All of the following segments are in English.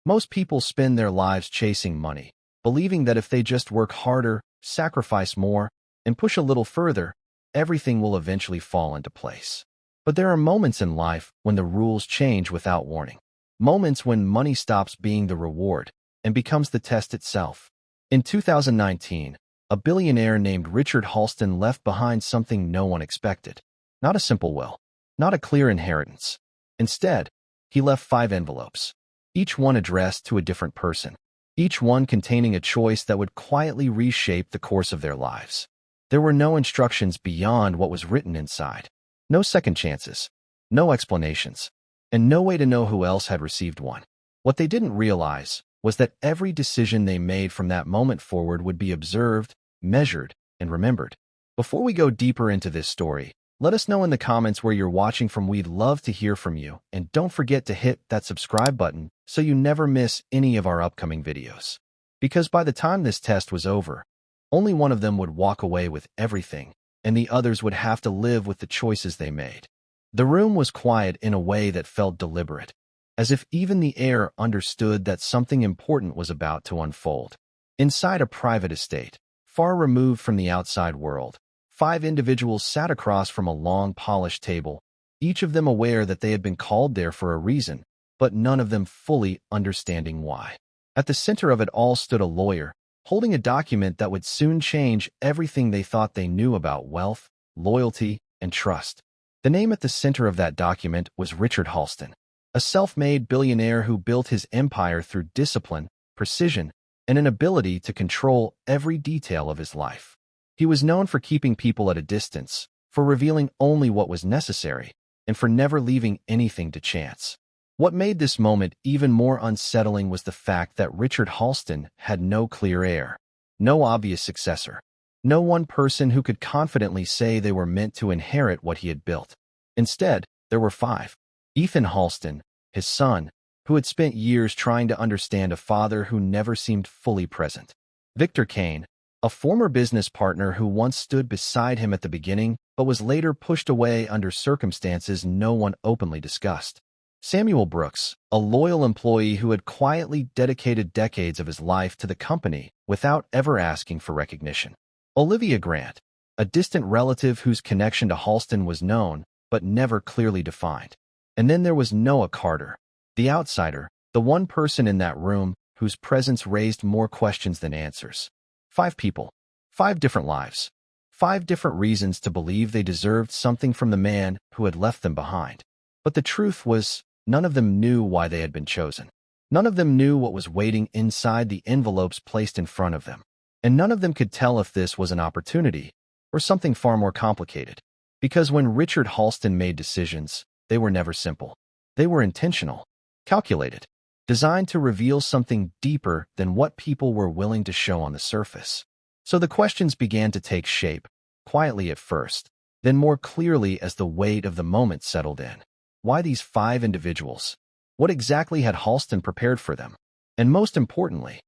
Most people spend their lives chasing money, believing that if they just work harder, sacrifice more, and push a little further, everything will eventually fall into place. But there are moments in life when the rules change without warning. Moments when money stops being the reward and becomes the test itself. In 2019, a billionaire named Richard Halston left behind something no one expected. Not a simple will, not a clear inheritance. Instead, he left 5 envelopes, each one addressed to a different person, each one containing a choice that would quietly reshape the course of their lives. There were no instructions beyond what was written inside, no second chances, no explanations, and no way to know who else had received one. What they didn't realize was that every decision they made from that moment forward would be observed, measured, and remembered. Before we go deeper into this story, let us know in the comments where you're watching from. We'd love to hear from you, and don't forget to hit that subscribe button so you never miss any of our upcoming videos. Because by the time this test was over, only one of them would walk away with everything, and the others would have to live with the choices they made. The room was quiet in a way that felt deliberate, as if even the air understood that something important was about to unfold. Inside a private estate, far removed from the outside world, 5 individuals sat across from a long, polished table, each of them aware that they had been called there for a reason, but none of them fully understanding why. At the center of it all stood a lawyer, holding a document that would soon change everything they thought they knew about wealth, loyalty, and trust. The name at the center of that document was Richard Halston, a self-made billionaire who built his empire through discipline, precision, and an ability to control every detail of his life. He was known for keeping people at a distance, for revealing only what was necessary, and for never leaving anything to chance. What made this moment even more unsettling was the fact that Richard Halston had no clear heir, no obvious successor, no one person who could confidently say they were meant to inherit what he had built. Instead, there were 5. Ethan Halston, his son, who had spent years trying to understand a father who never seemed fully present. Victor Kane, a former business partner who once stood beside him at the beginning but was later pushed away under circumstances no one openly discussed. Samuel Brooks, a loyal employee who had quietly dedicated decades of his life to the company without ever asking for recognition. Olivia Grant, a distant relative whose connection to Halston was known but never clearly defined. And then there was Noah Carter, the outsider, the one person in that room whose presence raised more questions than answers. 5 people, 5 different lives, 5 different reasons to believe they deserved something from the man who had left them behind. But the truth was, none of them knew why they had been chosen. None of them knew what was waiting inside the envelopes placed in front of them. And none of them could tell if this was an opportunity or something far more complicated. Because when Richard Halston made decisions, they were never simple. They were intentional, calculated, designed to reveal something deeper than what people were willing to show on the surface. So the questions began to take shape, quietly at first, then more clearly as the weight of the moment settled in. Why these 5 individuals? What exactly had Halston prepared for them? And most importantly,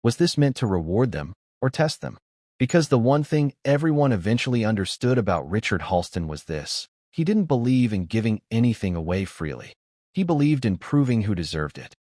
was this meant to reward them or test them? Because the one thing everyone eventually understood about Richard Halston was this: he didn't believe in giving anything away freely. He believed in proving who deserved it.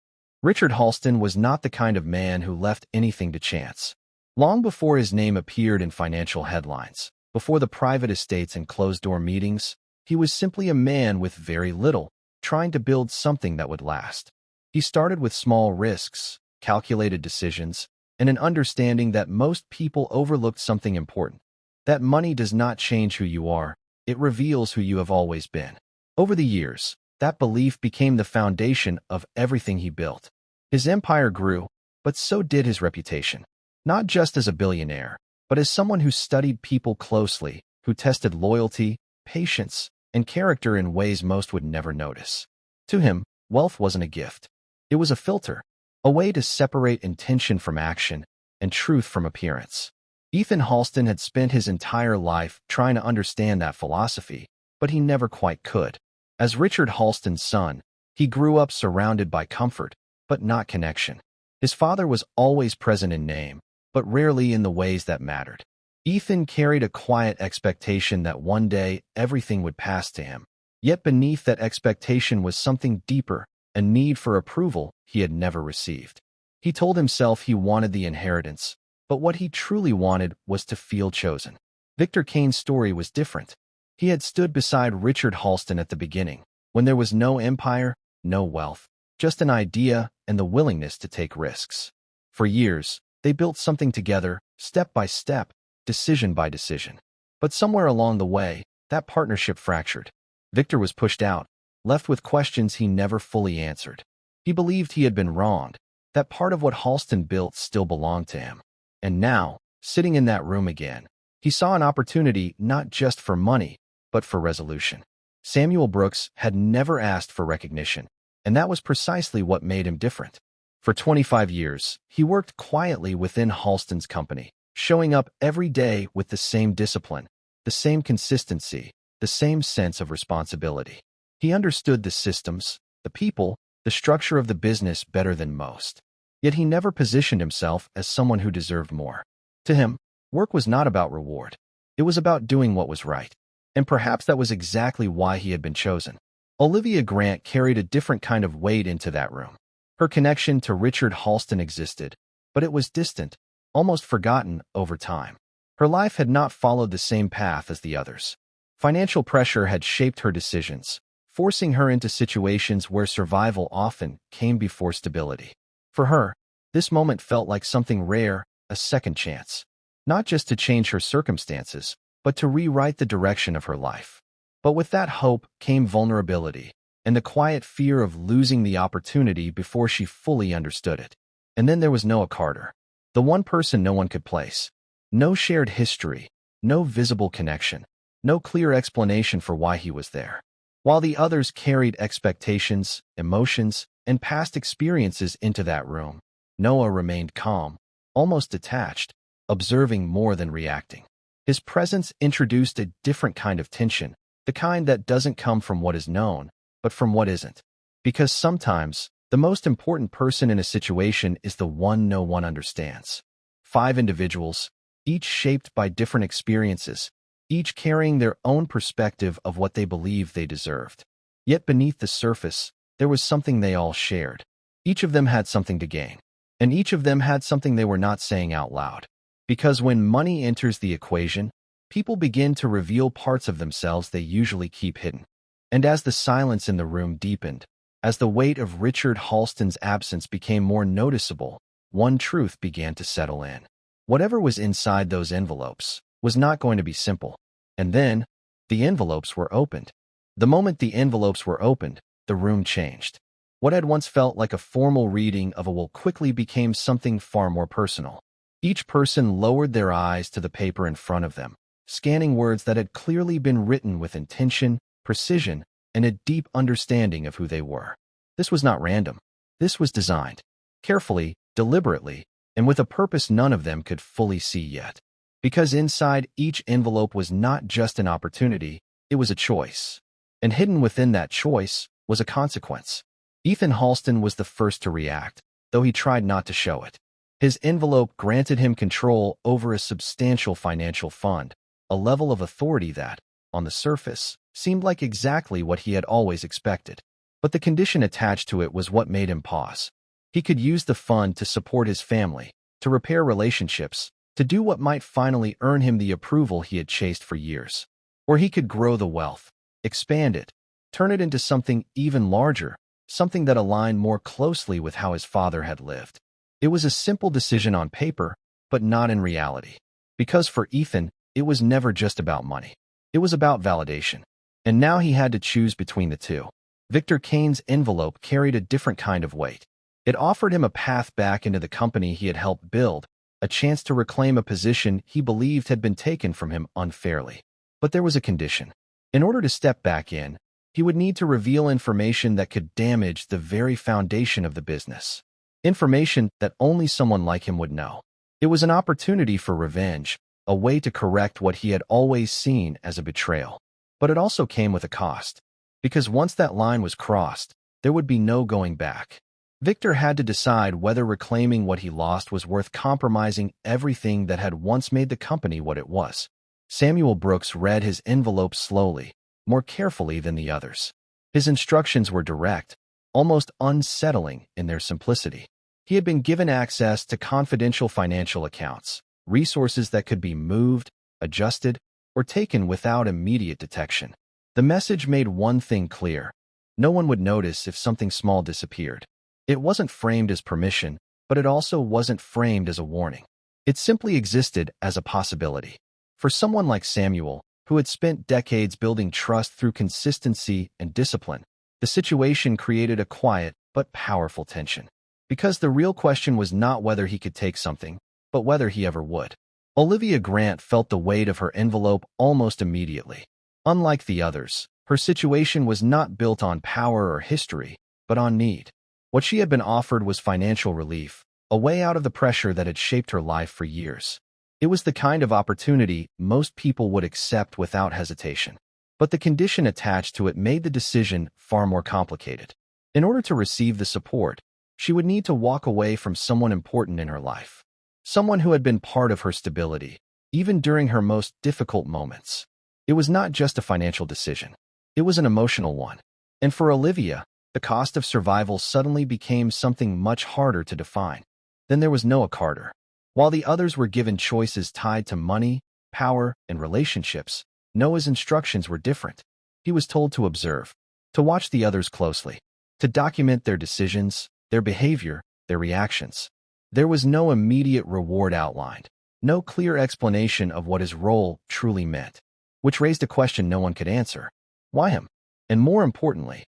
Richard Halston was not the kind of man who left anything to chance. Long before his name appeared in financial headlines, before the private estates and closed-door meetings, he was simply a man with very little, trying to build something that would last. He started with small risks, calculated decisions, and an understanding that most people overlooked something important: that money does not change who you are, it reveals who you have always been. Over the years, that belief became the foundation of everything he built. His empire grew, but so did his reputation. Not just as a billionaire, but as someone who studied people closely, who tested loyalty, patience, and character in ways most would never notice. To him, wealth wasn't a gift. It was a filter, a way to separate intention from action and truth from appearance. Ethan Halston had spent his entire life trying to understand that philosophy, but he never quite could. As Richard Halston's son, he grew up surrounded by comfort, but not connection. His father was always present in name, but rarely in the ways that mattered. Ethan carried a quiet expectation that one day everything would pass to him. Yet beneath that expectation was something deeper, a need for approval he had never received. He told himself he wanted the inheritance, but what he truly wanted was to feel chosen. Victor Kane's story was different. He had stood beside Richard Halston at the beginning, when there was no empire, no wealth, just an idea and the willingness to take risks. For years, they built something together, step by step, decision by decision. But somewhere along the way, that partnership fractured. Victor was pushed out, left with questions he never fully answered. He believed he had been wronged, that part of what Halston built still belonged to him. And now, sitting in that room again, he saw an opportunity not just for money, but for resolution. Samuel Brooks had never asked for recognition, and that was precisely what made him different. For 25 years, he worked quietly within Halston's company, showing up every day with the same discipline, the same consistency, the same sense of responsibility. He understood the systems, the people, the structure of the business better than most. Yet he never positioned himself as someone who deserved more. To him, work was not about reward. It was about doing what was right. And perhaps that was exactly why he had been chosen. Olivia Grant carried a different kind of weight into that room. Her connection to Richard Halston existed, but it was distant, almost forgotten over time. Her life had not followed the same path as the others. Financial pressure had shaped her decisions, forcing her into situations where survival often came before stability. For her, this moment felt like something rare, a second chance. Not just to change her circumstances, but to rewrite the direction of her life. But with that hope came vulnerability, and the quiet fear of losing the opportunity before she fully understood it. And then there was Noah Carter, the one person no one could place. No shared history, no visible connection, no clear explanation for why he was there. While the others carried expectations, emotions, and past experiences into that room, Noah remained calm, almost detached, observing more than reacting. His presence introduced a different kind of tension, the kind that doesn't come from what is known, but from what isn't. Because sometimes, the most important person in a situation is the one no one understands. 5 individuals, each shaped by different experiences, each carrying their own perspective of what they believed they deserved. Yet beneath the surface, there was something they all shared. Each of them had something to gain, and each of them had something they were not saying out loud. Because when money enters the equation, people begin to reveal parts of themselves they usually keep hidden. And as the silence in the room deepened, as the weight of Richard Halston's absence became more noticeable, one truth began to settle in. Whatever was inside those envelopes was not going to be simple. And then, the envelopes were opened. The moment the envelopes were opened, the room changed. What had once felt like a formal reading of a will quickly became something far more personal. Each person lowered their eyes to the paper in front of them, scanning words that had clearly been written with intention, precision, and a deep understanding of who they were. This was not random. This was designed. Carefully, deliberately, and with a purpose none of them could fully see yet. Because inside each envelope was not just an opportunity, it was a choice. And hidden within that choice was a consequence. Ethan Halston was the first to react, though he tried not to show it. His envelope granted him control over a substantial financial fund, a level of authority that, on the surface, seemed like exactly what he had always expected. But the condition attached to it was what made him pause. He could use the fund to support his family, to repair relationships, to do what might finally earn him the approval he had chased for years. Or he could grow the wealth, expand it, turn it into something even larger, something that aligned more closely with how his father had lived. It was a simple decision on paper, but not in reality. Because for Ethan, it was never just about money. It was about validation. And now he had to choose between the two. Victor Kane's envelope carried a different kind of weight. It offered him a path back into the company he had helped build, a chance to reclaim a position he believed had been taken from him unfairly. But there was a condition. In order to step back in, he would need to reveal information that could damage the very foundation of the business. Information that only someone like him would know. It was an opportunity for revenge, a way to correct what he had always seen as a betrayal. But it also came with a cost. Because once that line was crossed, there would be no going back. Victor had to decide whether reclaiming what he lost was worth compromising everything that had once made the company what it was. Samuel Brooks read his envelope slowly, more carefully than the others. His instructions were direct, almost unsettling in their simplicity. He had been given access to confidential financial accounts, resources that could be moved, adjusted, or taken without immediate detection. The message made one thing clear: no one would notice if something small disappeared. It wasn't framed as permission, but it also wasn't framed as a warning. It simply existed as a possibility. For someone like Samuel, who had spent decades building trust through consistency and discipline, the situation created a quiet but powerful tension. Because the real question was not whether he could take something, but whether he ever would. Olivia Grant felt the weight of her envelope almost immediately. Unlike the others, her situation was not built on power or history, but on need. What she had been offered was financial relief, a way out of the pressure that had shaped her life for years. It was the kind of opportunity most people would accept without hesitation. But the condition attached to it made the decision far more complicated. In order to receive the support, she would need to walk away from someone important in her life. Someone who had been part of her stability, even during her most difficult moments. It was not just a financial decision. It was an emotional one. And for Olivia, the cost of survival suddenly became something much harder to define. Then there was Noah Carter. While the others were given choices tied to money, power, and relationships, Noah's instructions were different. He was told to observe, to watch the others closely, to document their decisions, their behavior, their reactions. There was no immediate reward outlined, no clear explanation of what his role truly meant, which raised a question no one could answer. Why him? And more importantly,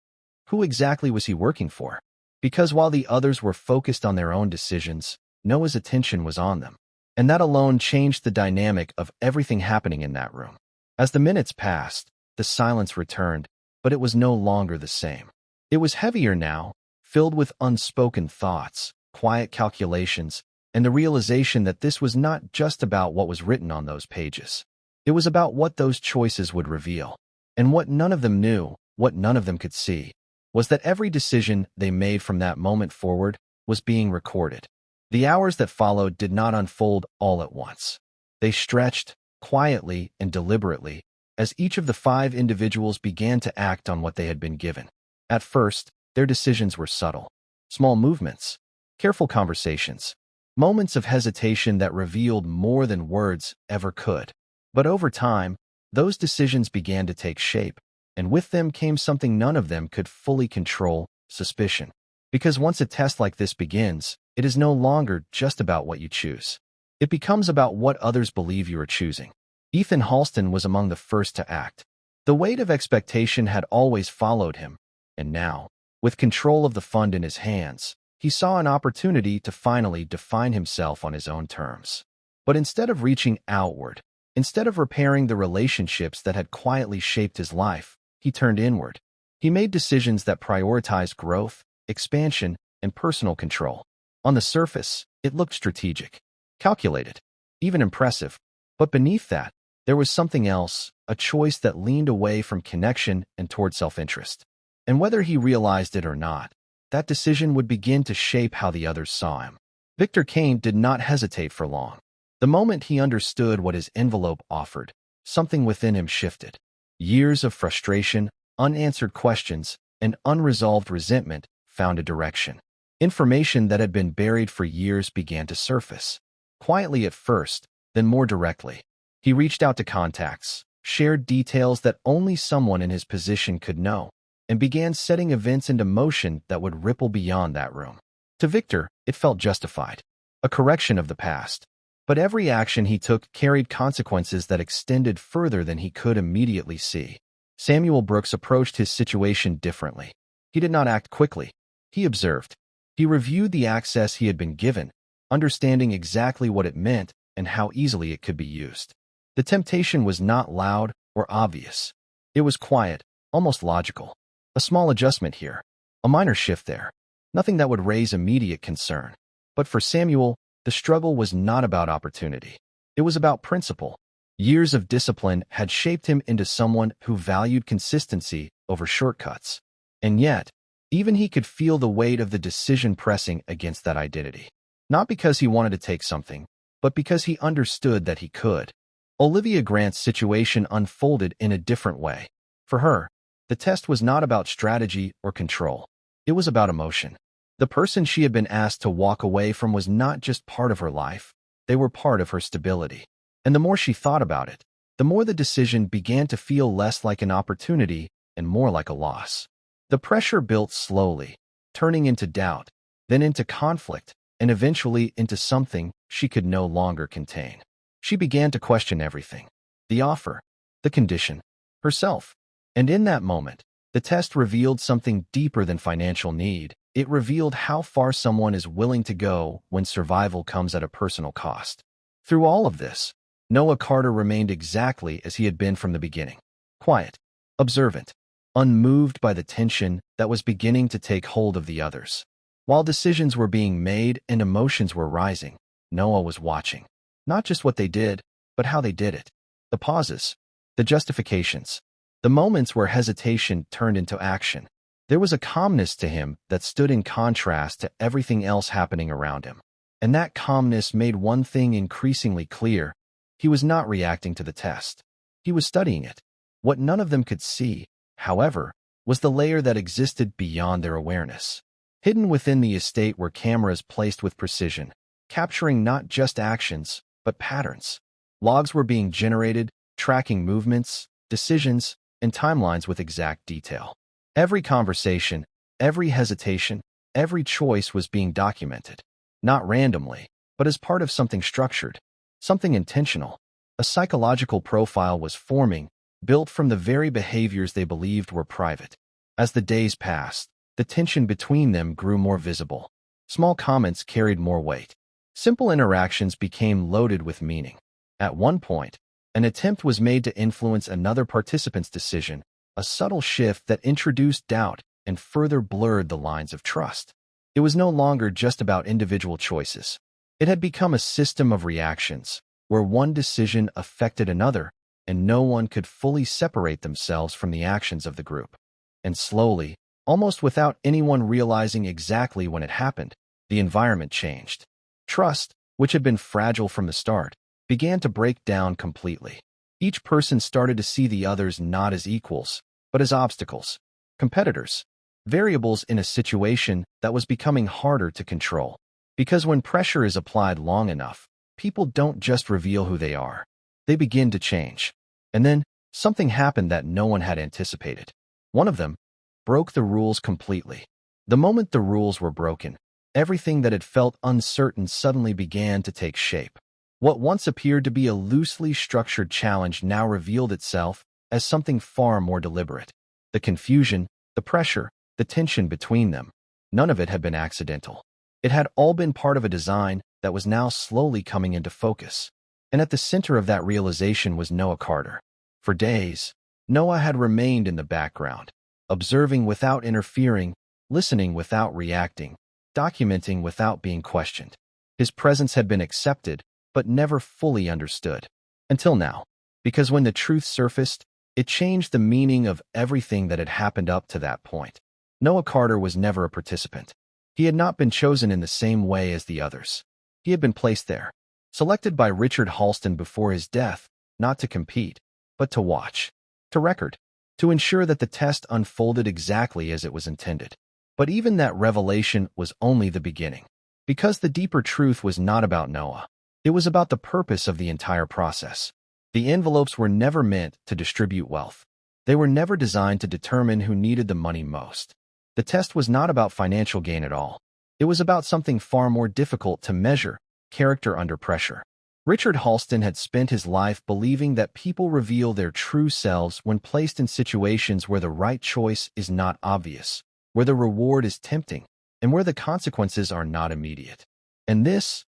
who exactly was he working for? Because while the others were focused on their own decisions, Noah's attention was on them. And that alone changed the dynamic of everything happening in that room. As the minutes passed, the silence returned, but it was no longer the same. It was heavier now, filled with unspoken thoughts, quiet calculations, and the realization that this was not just about what was written on those pages. It was about what those choices would reveal. And what none of them knew, what none of them could see, was that every decision they made from that moment forward was being recorded. The hours that followed did not unfold all at once. They stretched, quietly and deliberately, as each of the 5 individuals began to act on what they had been given. At first, their decisions were subtle. Small movements, careful conversations, moments of hesitation that revealed more than words ever could. But over time, those decisions began to take shape, and with them came something none of them could fully control: suspicion. Because once a test like this begins, it is no longer just about what you choose. It becomes about what others believe you are choosing. Ethan Halston was among the first to act. The weight of expectation had always followed him, and now, with control of the fund in his hands, he saw an opportunity to finally define himself on his own terms. But instead of reaching outward, instead of repairing the relationships that had quietly shaped his life, he turned inward. He made decisions that prioritized growth, expansion, and personal control. On the surface, it looked strategic, calculated, even impressive. But beneath that, there was something else, a choice that leaned away from connection and toward self-interest. And whether he realized it or not, that decision would begin to shape how the others saw him. Victor Kane did not hesitate for long. The moment he understood what his envelope offered, something within him shifted. Years of frustration, unanswered questions, and unresolved resentment found a direction. Information that had been buried for years began to surface. Quietly at first, then more directly. He reached out to contacts, shared details that only someone in his position could know, and began setting events into motion that would ripple beyond that room. To Victor, it felt justified, a correction of the past. But every action he took carried consequences that extended further than he could immediately see. Samuel Brooks approached his situation differently. He did not act quickly. He observed. He reviewed the access he had been given, understanding exactly what it meant and how easily it could be used. The temptation was not loud or obvious. It was quiet, almost logical. A small adjustment here, a minor shift there. Nothing that would raise immediate concern. But for Samuel, the struggle was not about opportunity. It was about principle. Years of discipline had shaped him into someone who valued consistency over shortcuts. And yet, even he could feel the weight of the decision pressing against that identity. Not because he wanted to take something, but because he understood that he could. Olivia Grant's situation unfolded in a different way. For her, the test was not about strategy or control. It was about emotion. The person she had been asked to walk away from was not just part of her life, they were part of her stability. And the more she thought about it, the more the decision began to feel less like an opportunity and more like a loss. The pressure built slowly, turning into doubt, then into conflict, and eventually into something she could no longer contain. She began to question everything: the offer, the condition, herself. And in that moment, the test revealed something deeper than financial need. It revealed how far someone is willing to go when survival comes at a personal cost. Through all of this, Noah Carter remained exactly as he had been from the beginning: quiet, observant, unmoved by the tension that was beginning to take hold of the others. While decisions were being made and emotions were rising, Noah was watching. Not just what they did, but how they did it. The pauses, the justifications, the moments where hesitation turned into action. There was a calmness to him that stood in contrast to everything else happening around him. And that calmness made one thing increasingly clear: he was not reacting to the test. He was studying it. What none of them could see, however, was the layer that existed beyond their awareness. Hidden within the estate were cameras placed with precision, capturing not just actions, but patterns. Logs were being generated, tracking movements, decisions, and timelines with exact detail. Every conversation, every hesitation, every choice was being documented, not randomly, but as part of something structured, something intentional. A psychological profile was forming, built from the very behaviors they believed were private. As the days passed, the tension between them grew more visible. Small comments carried more weight. Simple interactions became loaded with meaning. At one point, an attempt was made to influence another participant's decision, a subtle shift that introduced doubt and further blurred the lines of trust. It was no longer just about individual choices. It had become a system of reactions, where one decision affected another, and no one could fully separate themselves from the actions of the group. And slowly, almost without anyone realizing exactly when it happened, the environment changed. Trust, which had been fragile from the start, began to break down completely. Each person started to see the others not as equals, but as obstacles, competitors, variables in a situation that was becoming harder to control. Because when pressure is applied long enough, people don't just reveal who they are. They begin to change. And then, something happened that no one had anticipated. One of them broke the rules completely. The moment the rules were broken, everything that had felt uncertain suddenly began to take shape. What once appeared to be a loosely structured challenge now revealed itself as something far more deliberate. The confusion, the pressure, the tension between them, none of it had been accidental. It had all been part of a design that was now slowly coming into focus. And at the center of that realization was Noah Carter. For days, Noah had remained in the background, observing without interfering, listening without reacting, documenting without being questioned. His presence had been accepted, but never fully understood. Until now. Because when the truth surfaced, it changed the meaning of everything that had happened up to that point. Noah Carter was never a participant. He had not been chosen in the same way as the others. He had been placed there, selected by Richard Halston before his death, not to compete, but to watch, to record, to ensure that the test unfolded exactly as it was intended. But even that revelation was only the beginning. Because the deeper truth was not about Noah. It was about the purpose of the entire process. The envelopes were never meant to distribute wealth. They were never designed to determine who needed the money most. The test was not about financial gain at all. It was about something far more difficult to measure: character under pressure. Richard Halston had spent his life believing that people reveal their true selves when placed in situations where the right choice is not obvious, where the reward is tempting, and where the consequences are not immediate. And this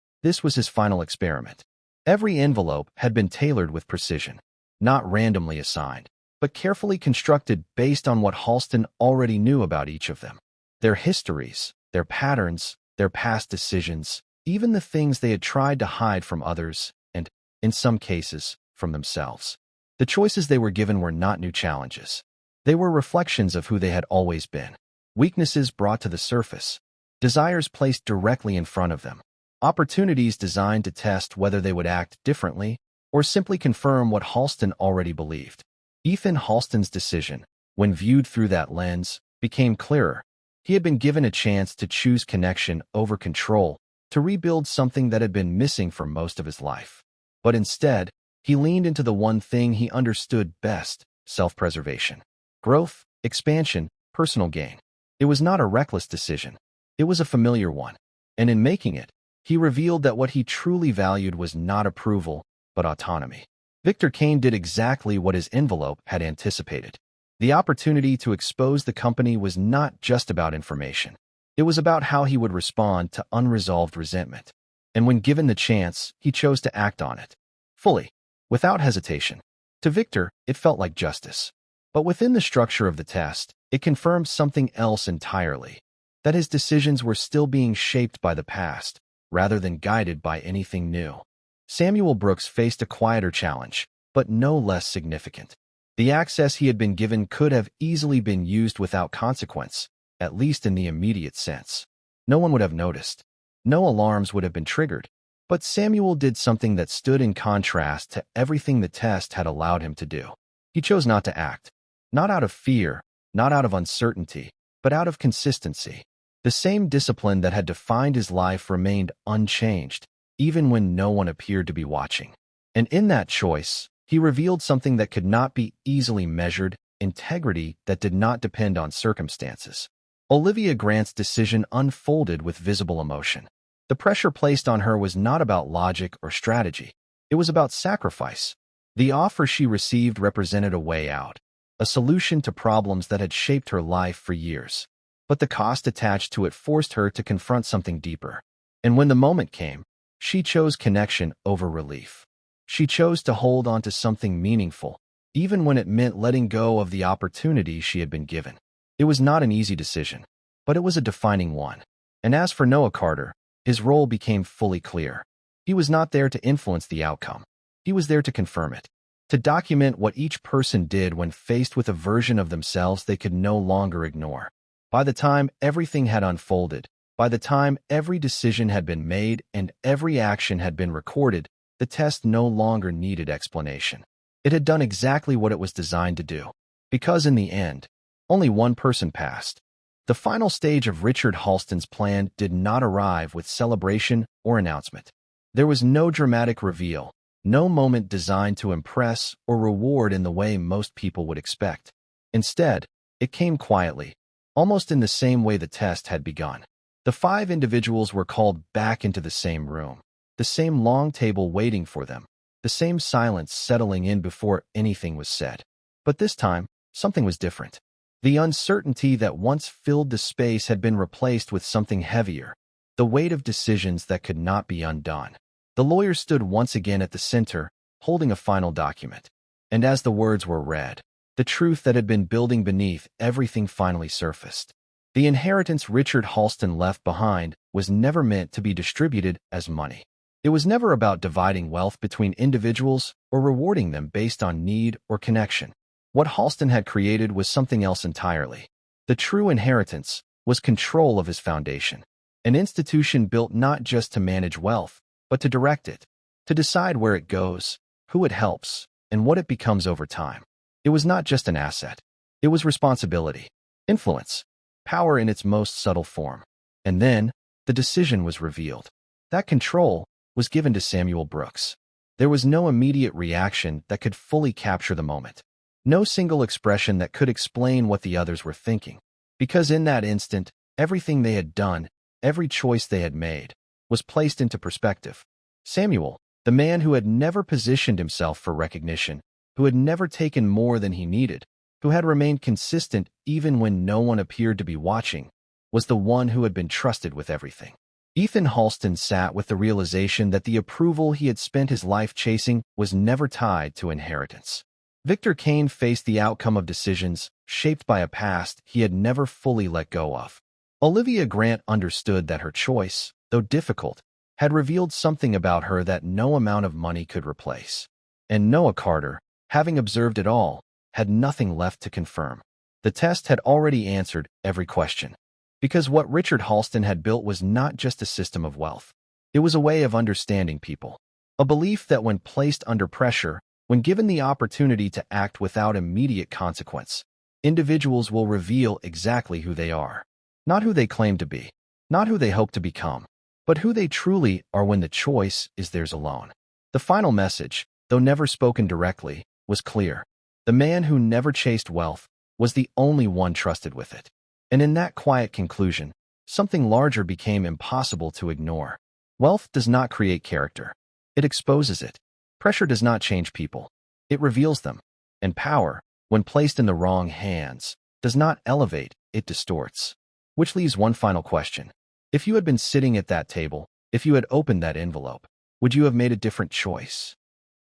was his final experiment. Every envelope had been tailored with precision, not randomly assigned, but carefully constructed based on what Halston already knew about each of them. Their histories, their patterns, their past decisions, even the things they had tried to hide from others, and, in some cases, from themselves. The choices they were given were not new challenges. They were reflections of who they had always been. Weaknesses brought to the surface, desires placed directly in front of them, opportunities designed to test whether they would act differently or simply confirm what Halston already believed. Ethan Halston's decision, when viewed through that lens, became clearer. He had been given a chance to choose connection over control, to rebuild something that had been missing for most of his life. But instead, he leaned into the one thing he understood best: self-preservation. Growth, expansion, personal gain. It was not a reckless decision. It was a familiar one. And in making it, he revealed that what he truly valued was not approval, but autonomy. Victor Kane did exactly what his envelope had anticipated. The opportunity to expose the company was not just about information. It was about how he would respond to unresolved resentment. And when given the chance, he chose to act on it. Fully, without hesitation. To Victor, it felt like justice. But within the structure of the test, it confirmed something else entirely: that his decisions were still being shaped by the past, rather than guided by anything new. Samuel Brooks faced a quieter challenge, but no less significant. The access he had been given could have easily been used without consequence, at least in the immediate sense. No one would have noticed. No alarms would have been triggered. But Samuel did something that stood in contrast to everything the test had allowed him to do. He chose not to act. Not out of fear, not out of uncertainty, but out of consistency. The same discipline that had defined his life remained unchanged, even when no one appeared to be watching. And in that choice, he revealed something that could not be easily measured: integrity that did not depend on circumstances. Olivia Grant's decision unfolded with visible emotion. The pressure placed on her was not about logic or strategy. It was about sacrifice. The offer she received represented a way out, a solution to problems that had shaped her life for years. But the cost attached to it forced her to confront something deeper. And when the moment came, she chose connection over relief. She chose to hold on to something meaningful, even when it meant letting go of the opportunity she had been given. It was not an easy decision, but it was a defining one. And as for Noah Carter, his role became fully clear. He was not there to influence the outcome. He was there to confirm it, to document what each person did when faced with a version of themselves they could no longer ignore. By the time everything had unfolded, by the time every decision had been made and every action had been recorded, the test no longer needed explanation. It had done exactly what it was designed to do. Because in the end, only one person passed. The final stage of Richard Halston's plan did not arrive with celebration or announcement. There was no dramatic reveal, no moment designed to impress or reward in the way most people would expect. Instead, it came quietly, almost in the same way the test had begun. The 5 individuals were called back into the same room, the same long table waiting for them, the same silence settling in before anything was said. But this time, something was different. The uncertainty that once filled the space had been replaced with something heavier, the weight of decisions that could not be undone. The lawyer stood once again at the center, holding a final document. And as the words were read, the truth that had been building beneath everything finally surfaced. The inheritance Richard Halston left behind was never meant to be distributed as money. It was never about dividing wealth between individuals or rewarding them based on need or connection. What Halston had created was something else entirely. The true inheritance was control of his foundation, an institution built not just to manage wealth, but to direct it, to decide where it goes, who it helps, and what it becomes over time. It was not just an asset. It was responsibility, influence, power in its most subtle form. And then, the decision was revealed. That control was given to Samuel Brooks. There was no immediate reaction that could fully capture the moment. No single expression that could explain what the others were thinking. Because in that instant, everything they had done, every choice they had made, was placed into perspective. Samuel, the man who had never positioned himself for recognition, who had never taken more than he needed, who had remained consistent even when no one appeared to be watching, was the one who had been trusted with everything. Ethan Halston sat with the realization that the approval he had spent his life chasing was never tied to inheritance. Victor Kane faced the outcome of decisions shaped by a past he had never fully let go of. Olivia Grant understood that her choice, though difficult, had revealed something about her that no amount of money could replace. And Noah Carter, having observed it all, had nothing left to confirm. The test had already answered every question. Because what Richard Halston had built was not just a system of wealth. It was a way of understanding people. A belief that when placed under pressure, when given the opportunity to act without immediate consequence, individuals will reveal exactly who they are. Not who they claim to be, not who they hope to become, but who they truly are when the choice is theirs alone. The final message, though never spoken directly, was clear. The man who never chased wealth was the only one trusted with it. And in that quiet conclusion, something larger became impossible to ignore. Wealth does not create character. It exposes it. Pressure does not change people. It reveals them. And power, when placed in the wrong hands, does not elevate, it distorts. Which leaves one final question. If you had been sitting at that table, if you had opened that envelope, would you have made a different choice?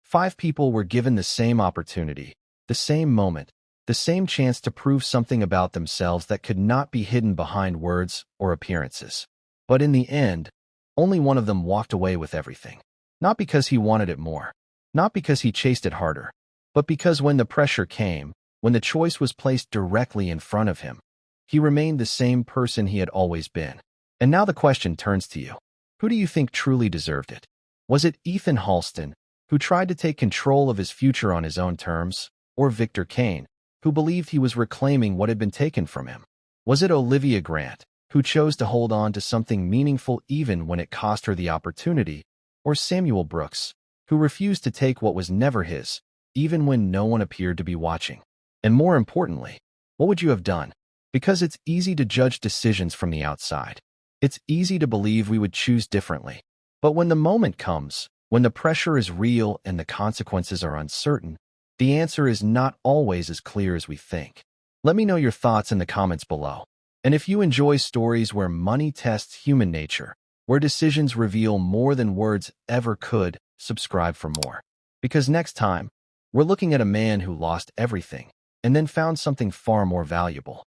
5 people were given the same opportunity, the same moment, the same chance to prove something about themselves that could not be hidden behind words or appearances. But in the end, only one of them walked away with everything. Not because he wanted it more, not because he chased it harder, but because when the pressure came, when the choice was placed directly in front of him, he remained the same person he had always been. And now the question turns to you. Who do you think truly deserved it? Was it Ethan Halston, who tried to take control of his future on his own terms, or Victor Kane, who believed he was reclaiming what had been taken from him? Was it Olivia Grant, who chose to hold on to something meaningful even when it cost her the opportunity, or Samuel Brooks, who refused to take what was never his, even when no one appeared to be watching? And more importantly, what would you have done? Because it's easy to judge decisions from the outside. It's easy to believe we would choose differently. But when the moment comes, when the pressure is real and the consequences are uncertain, the answer is not always as clear as we think. Let me know your thoughts in the comments below. And if you enjoy stories where money tests human nature, where decisions reveal more than words ever could, subscribe for more. Because next time, we're looking at a man who lost everything and then found something far more valuable.